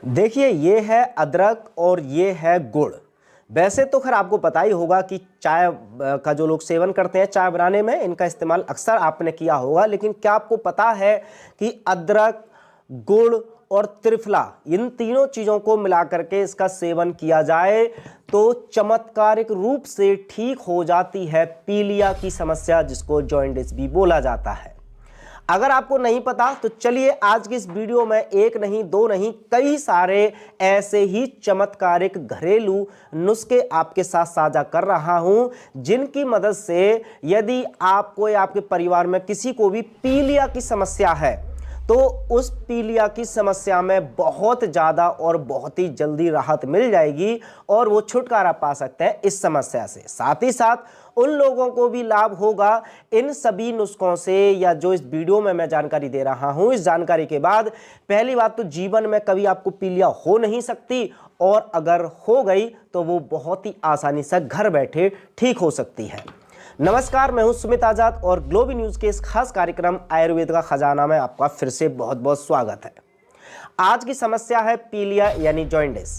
देखिए, ये है अदरक और ये है गुड़। वैसे तो खैर आपको पता ही होगा कि चाय का जो लोग सेवन करते हैं चाय बनाने में, इनका इस्तेमाल अक्सर आपने किया होगा। लेकिन क्या आपको पता है कि अदरक, गुड़ और त्रिफला, इन तीनों चीज़ों को मिलाकर के इसका सेवन किया जाए तो चमत्कारिक रूप से ठीक हो जाती है पीलिया की समस्या, जिसको जॉइंटिस भी बोला जाता है। अगर आपको नहीं पता तो चलिए आज की इस वीडियो में एक नहीं, दो नहीं, कई सारे ऐसे ही चमत्कारिक घरेलू नुस्खे आपके साथ साझा कर रहा हूं, जिनकी मदद से यदि आपको या आपके परिवार में किसी को भी पीलिया की समस्या है तो उस पीलिया की समस्या में बहुत ज़्यादा और बहुत ही जल्दी राहत मिल जाएगी और वो छुटकारा पा सकते हैं इस समस्या से। साथ ही साथ उन लोगों को भी लाभ होगा इन सभी नुस्खों से, या जो इस वीडियो में मैं जानकारी दे रहा हूं। इस जानकारी के बाद पहली बात तो जीवन में कभी आपको पीलिया हो नहीं सकती, और अगर हो गई तो वो बहुत ही आसानी से घर बैठे ठीक हो सकती है। नमस्कार, मैं हूं सुमित आजाद और ग्लोबी न्यूज के इस खास कार्यक्रम आयुर्वेद का खजाना में आपका फिर से बहुत बहुत स्वागत है। आज की समस्या है पीलिया यानी जॉइंटिस।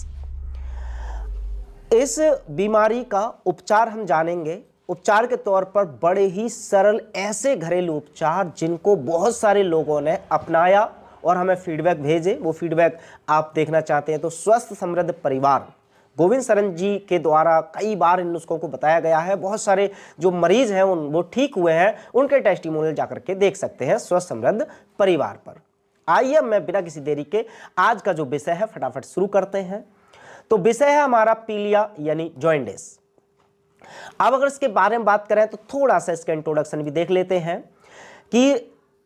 इस बीमारी का उपचार हम जानेंगे। उपचार के तौर पर बड़े ही सरल ऐसे घरेलू उपचार जिनको बहुत सारे लोगों ने अपनाया और हमें फीडबैक भेजे। वो फीडबैक आप देखना चाहते हैं तो स्वस्थ समृद्ध परिवार गोविंद सरन जी के द्वारा कई बार इन नुस्खों को बताया गया है। बहुत सारे जो मरीज हैं वो ठीक हुए हैं, उनके टेस्टिमोनियल जाकर के देख सकते हैं स्वस्थ समृद्ध परिवार पर। आइए मैं बिना किसी देरी के आज का जो विषय है फटाफट शुरू करते हैं। तो विषय है हमारा पीलिया यानी जॉइंटिस। अब अगर इसके बारे में बात करें तो थोड़ा सा इसका इंट्रोडक्शन भी देख लेते हैं कि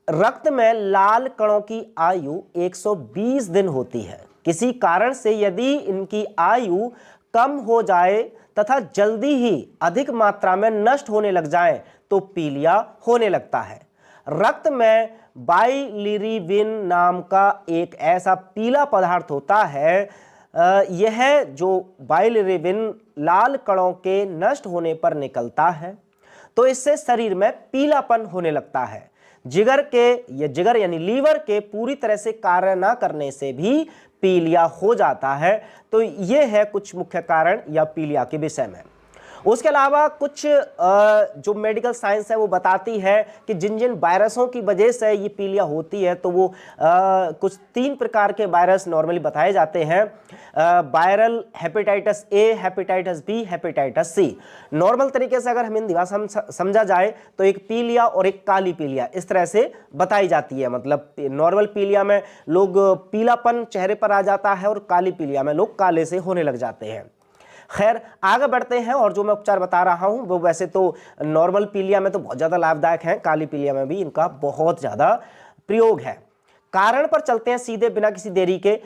रक्त में लाल कणों की आयु 120 दिन होती है। किसी कारण से यदि इनकी आयु कम हो जाए तथा जल्दी ही अधिक मात्रा में नष्ट होने लग जाए तो पीलिया होने लगता है। रक्त में बाइलिरुबिन नाम का एक ऐसा पीला पदार्थ होता है। यह जो बाइलिरुबिन लाल कणों के नष्ट होने पर निकलता है तो इससे शरीर में पीलापन होने लगता है। जिगर यानी लीवर के पूरी तरह से कार्य ना करने से भी पीलिया हो जाता है। तो ये है कुछ मुख्य कारण या पीलिया के विषय में। उसके अलावा कुछ जो मेडिकल साइंस है वो बताती है कि जिन जिन वायरसों की वजह से ये पीलिया होती है तो वो कुछ 3 प्रकार के वायरस नॉर्मली बताए जाते हैं। Viral hepatitis A, hepatitis B, hepatitis C. Normal तरीके से अगर हम हिंदी भाषा समझा जाए तो एक पीलिया और एक काली पीलिया इस तरह से बताई जाती है। मतलब नॉर्मल पीलिया में लोग पीलापन चेहरे पर आ जाता है और काली पीलिया में लोग काले से होने लग जाते हैं। खैर आगे बढ़ते हैं, और जो मैं उपचार बता रहा हूं वो वैसे तो नॉर्मल पीलिया में तो बहुत ज़्यादा लाभदायक है, काली पीलिया में भी इनका बहुत ज़्यादा प्रयोग है। कारण पर चलते हैं सीधे बिना किसी देरी के।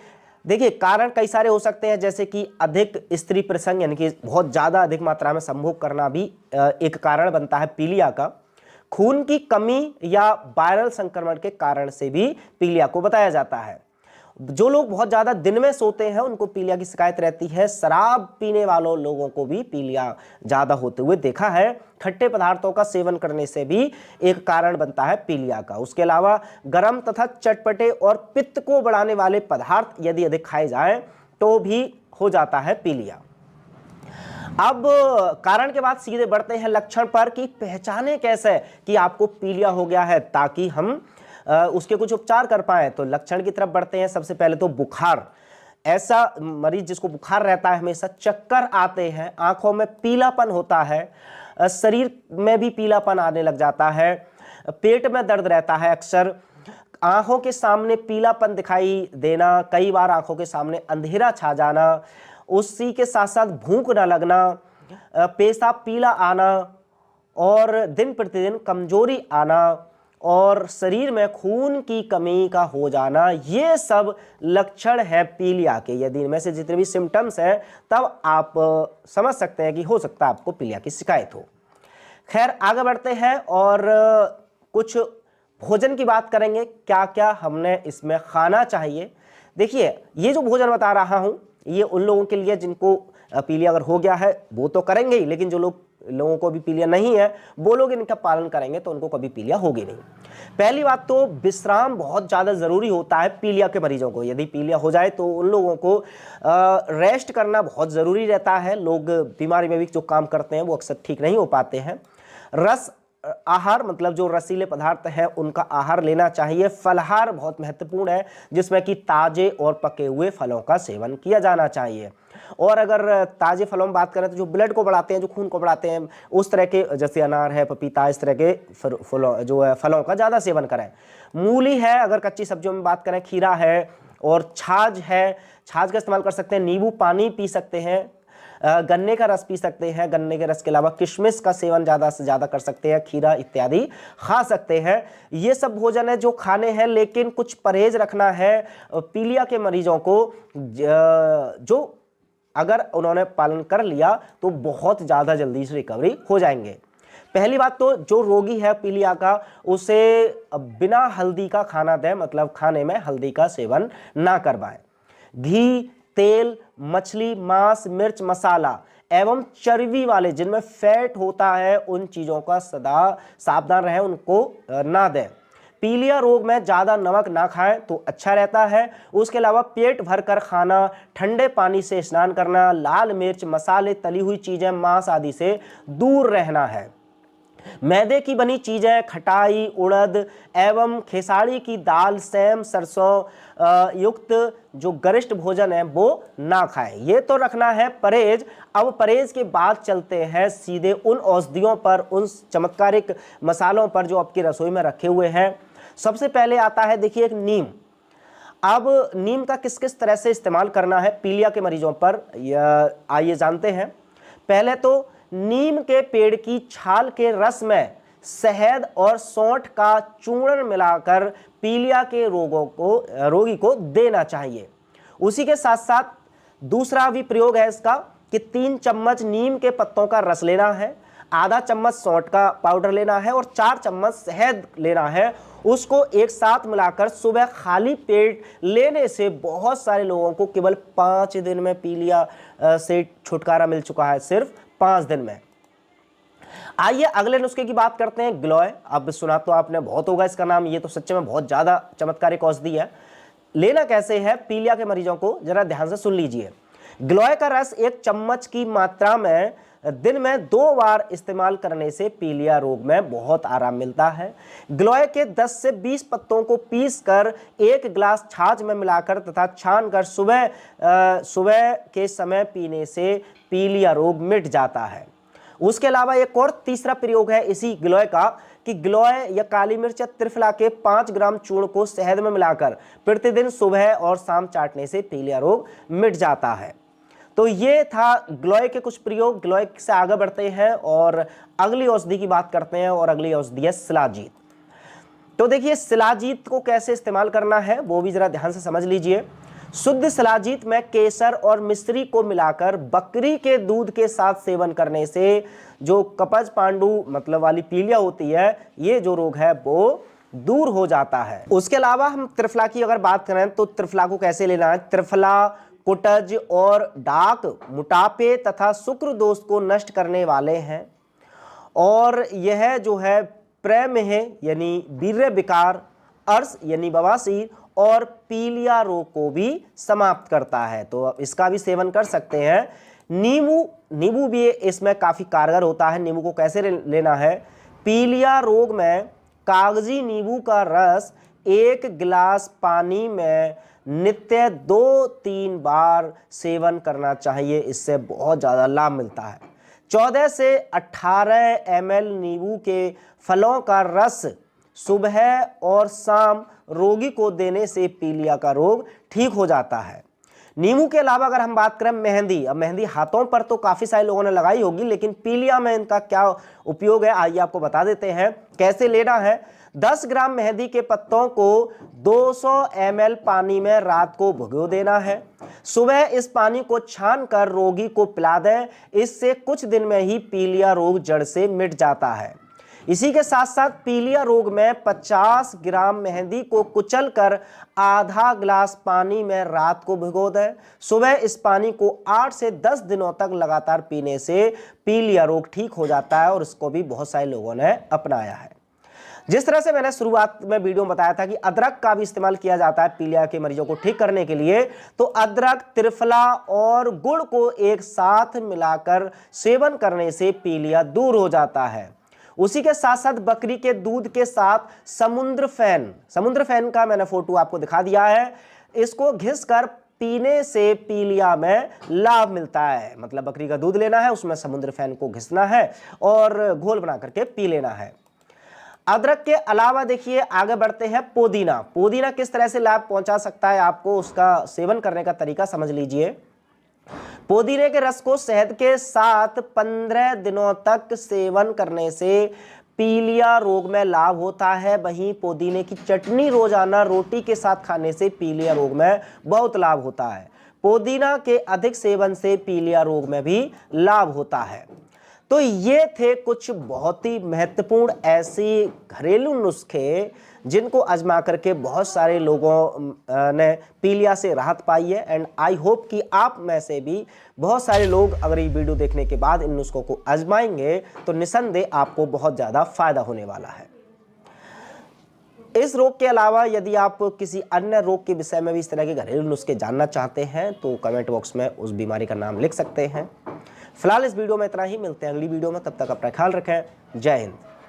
देखिए, कारण कई सारे हो सकते हैं, जैसे कि अधिक स्त्री प्रसंग यानी कि बहुत ज़्यादा अधिक मात्रा में संभोग करना भी एक कारण बनता है पीलिया का। खून की कमी या वायरल संक्रमण के कारण से भी पीलिया को बताया जाता है। जो लोग बहुत ज़्यादा दिन में सोते हैं उनको पीलिया की शिकायत रहती है। शराब पीने वालों लोगों को भी पीलिया ज़्यादा होते हुए देखा है। खट्टे पदार्थों का सेवन करने से भी एक कारण बनता है पीलिया का। उसके अलावा गर्म तथा चटपटे और पित्त को बढ़ाने वाले पदार्थ यदि अधिक खाए जाएं तो भी हो जाता है पीलिया। अब कारण के बाद सीधे बढ़ते हैं लक्षण पर कि पहचाने कैसे कि आपको पीलिया हो गया है, ताकि हम उसके कुछ उपचार कर पाए। तो लक्षण की तरफ बढ़ते हैं। सबसे पहले तो बुखार। ऐसा मरीज जिसको बुखार रहता है, हमेशा चक्कर आते हैं, आंखों में पीलापन होता है, शरीर में भी पीलापन आने लग जाता है, पेट में दर्द रहता है, अक्सर आंखों के सामने पीलापन दिखाई देना, कई बार आंखों के सामने अंधेरा छा जाना, उसी के साथ साथ भूख न लगना, पेशाब पीला आना और दिन प्रतिदिन कमजोरी आना और शरीर में खून की कमी का हो जाना, ये सब लक्षण है पीलिया के। यदि इनमें से जितने भी सिम्टम्स हैं तब आप समझ सकते हैं कि हो सकता है आपको पीलिया की शिकायत हो। खैर आगे बढ़ते हैं और कुछ भोजन की बात करेंगे, क्या क्या हमने इसमें खाना चाहिए। देखिए, ये जो भोजन बता रहा हूँ ये उन लोगों के लिए जिनको पीलिया अगर हो गया है वो तो करेंगे ही, लेकिन जो लोग लोगों को भी पीलिया नहीं है, वो लोग इनका पालन करेंगे तो उनको कभी पीलिया होगी नहीं। पहली बात तो विश्राम बहुत ज़्यादा ज़रूरी होता है पीलिया के मरीजों को। यदि पीलिया हो जाए तो उन लोगों को रेस्ट करना बहुत ज़रूरी रहता है। लोग बीमारी में भी जो काम करते हैं वो अक्सर ठीक नहीं हो पाते हैं। रस आहार मतलब जो रसीले पदार्थ हैं उनका आहार लेना चाहिए। फलाहार बहुत महत्वपूर्ण है, जिसमें कि ताजे और पके हुए फलों का सेवन किया जाना चाहिए। और अगर ताजे फलों में बात करें तो जो ब्लड को बढ़ाते हैं, जो खून को बढ़ाते हैं, उस तरह के जैसे अनार है, पपीता, इस तरह के फलों जो है फलों का ज़्यादा सेवन करें। मूली है, अगर कच्ची सब्जियों में बात करें, खीरा है और छाछ है, छाछ का इस्तेमाल कर सकते हैं। नींबू पानी पी सकते हैं, गन्ने का रस पी सकते हैं। गन्ने के रस के अलावा किशमिश का सेवन ज़्यादा से ज़्यादा कर सकते हैं, खीरा इत्यादि खा सकते हैं। ये सब भोजन है जो खाने हैं, लेकिन कुछ परहेज रखना है पीलिया के मरीजों को, जो अगर उन्होंने पालन कर लिया तो बहुत ज़्यादा जल्दी से रिकवरी हो जाएंगे। पहली बात तो जो रोगी है पीलिया का, उसे बिना हल्दी का खाना दें, मतलब खाने में हल्दी का सेवन ना करवाएं। घी, तेल, मछली, मांस, मिर्च, मसाला एवं चर्बी वाले जिनमें फैट होता है, उन चीज़ों का सदा सावधान रहें, उनको ना दें। पीलिया रोग में ज़्यादा नमक ना खाएं तो अच्छा रहता है। उसके अलावा पेट भरकर खाना, ठंडे पानी से स्नान करना, लाल मिर्च, मसाले, तली हुई चीज़ें, मांस आदि से दूर रहना है। मैदे की बनी चीज़ें, खटाई, उड़द एवं खेसारी की दाल, सेम, सरसों युक्त जो गरिष्ठ भोजन है वो ना खाएं। ये तो रखना है परहेज। अब परहेज के बाद चलते हैं सीधे उन औषधियों पर, उन चमत्कारिक मसालों पर जो आपकी रसोई में रखे हुए हैं। सबसे पहले आता है देखिए एक नीम। अब नीम का किस किस तरह से इस्तेमाल करना है पीलिया के मरीजों पर, आइए जानते हैं। पहले तो नीम के पेड़ की छाल के रस में शहद और सौंठ का चूर्ण मिलाकर पीलिया के रोगी को देना चाहिए। उसी के साथ साथ दूसरा भी प्रयोग है इसका कि 3 चम्मच नीम के पत्तों का रस लेना है, आधा चम्मच सौंठ का पाउडर लेना है और 4 चम्मच शहद लेना है। उसको एक साथ मिलाकर सुबह खाली पेट लेने से बहुत सारे लोगों को केवल 5 दिन में पीलिया से छुटकारा मिल चुका है, सिर्फ 5 दिन में। आइए अगले नुस्खे की बात करते हैं, गिलोय। अब सुना तो आपने बहुत होगा इसका नाम, ये तो सच्चे में बहुत ज़्यादा चमत्कारिक औषधि है। लेना कैसे है पीलिया के मरीजों को जरा ध्यान से सुन लीजिए। गिलोय का रस 1 चम्मच की मात्रा में दिन में 2 बार इस्तेमाल करने से पीलिया रोग में बहुत आराम मिलता है। गिलोय के 10 से 20 पत्तों को पीसकर 1 गिलास छाछ में मिलाकर तथा छानकर सुबह के समय पीने से पीलिया रोग मिट जाता है। उसके अलावा एक और तीसरा प्रयोग है इसी गिलोय का कि गिलोय या काली मिर्च या त्रिफला के 5 ग्राम चूर्ण को शहद में मिलाकर प्रतिदिन सुबह और शाम चाटने से पीलिया रोग मिट जाता है। तो ये था गिलोय के कुछ प्रयोग। गिलोय से आगे बढ़ते हैं और अगली औषधि की बात करते हैं, और अगली औषधि है शिलाजीत। तो देखिए शिलाजीत को कैसे इस्तेमाल करना है वो भी जरा ध्यान से समझ लीजिए। शुद्ध शिलाजीत में केसर और मिश्री को मिलाकर बकरी के दूध के साथ सेवन करने से जो कपज पांडु मतलब वाली पीलिया होती है, ये जो रोग है वो दूर हो जाता है। उसके अलावा हम त्रिफला की अगर बात करें तो त्रिफला को कैसे लेना है। त्रिफला कुटज और डाक मोटापे तथा शुक्र दोष को नष्ट करने वाले हैं, और यह जो है प्रमेह यानी वीर्य विकार, अर्श यानी बवासीर और पीलिया रोग को भी समाप्त करता है। तो इसका भी सेवन कर सकते हैं। नींबू भी इसमें काफ़ी कारगर होता है। नींबू को कैसे लेना है। पीलिया रोग में कागजी नींबू का रस 1 गिलास पानी में नित्य 2-3 बार सेवन करना चाहिए, इससे बहुत ज़्यादा लाभ मिलता है। 14 से 18 ml नींबू के फलों का रस सुबह और शाम रोगी को देने से पीलिया का रोग ठीक हो जाता है। नींबू के अलावा अगर हम बात करें मेहंदी, अब मेहंदी हाथों पर तो काफ़ी सारे लोगों ने लगाई होगी, लेकिन पीलिया में इनका क्या उपयोग है आइए आपको बता देते हैं कैसे लेना है। 10 ग्राम मेहंदी के पत्तों को 200 ml पानी में रात को भिगो देना है। सुबह इस पानी को छानकर रोगी को पिला दें, इससे कुछ दिन में ही पीलिया रोग जड़ से मिट जाता है। इसी के साथ साथ पीलिया रोग में 50 ग्राम मेहंदी को कुचलकर आधा गिलास पानी में रात को भिगो दें। सुबह इस पानी को 8 से 10 दिनों तक लगातार पीने से पीलिया रोग ठीक हो जाता है और इसको भी बहुत सारे लोगों ने अपनाया है। जिस तरह से मैंने शुरुआत में वीडियो में बताया था कि अदरक का भी इस्तेमाल किया जाता है पीलिया के मरीजों को ठीक करने के लिए, तो अदरक, त्रिफला और गुड़ को एक साथ मिलाकर सेवन करने से पीलिया दूर हो जाता है। उसी के साथ साथ बकरी के दूध के साथ समुद्र फैन का मैंने फोटो आपको दिखा दिया है, इसको घिसकर पीने से पीलिया में लाभ मिलता है। मतलब बकरी का दूध लेना है, उसमें समुद्र फैन को घिसना है और घोल बना करके पी लेना है। अदरक के अलावा देखिए आगे बढ़ते हैं पुदीना किस तरह से लाभ पहुंचा सकता है आपको, उसका सेवन करने का तरीका समझ लीजिए। पुदीने के रस को शहद के साथ 15 दिनों तक सेवन करने से पीलिया रोग में लाभ होता है। वहीं पुदीने की चटनी रोजाना रोटी के साथ खाने से पीलिया रोग में बहुत लाभ होता है। पुदीना के अधिक सेवन से पीलिया रोग में भी लाभ होता है। तो ये थे कुछ बहुत ही महत्वपूर्ण ऐसे घरेलू नुस्खे जिनको आजमा करके बहुत सारे लोगों ने पीलिया से राहत पाई है। एंड आई होप कि आप में से भी बहुत सारे लोग अगर ये वीडियो देखने के बाद इन नुस्खों को आजमाएंगे तो निसंदेह आपको बहुत ज़्यादा फायदा होने वाला है। इस रोग के अलावा यदि आप किसी अन्य रोग के विषय में भी इस तरह के घरेलू नुस्खे जानना चाहते हैं तो कमेंट बॉक्स में उस बीमारी का नाम लिख सकते हैं। फिलहाल इस वीडियो में इतना ही, मिलते हैं अगली वीडियो में, तब तक अपना ख्याल रखें। जय हिंद।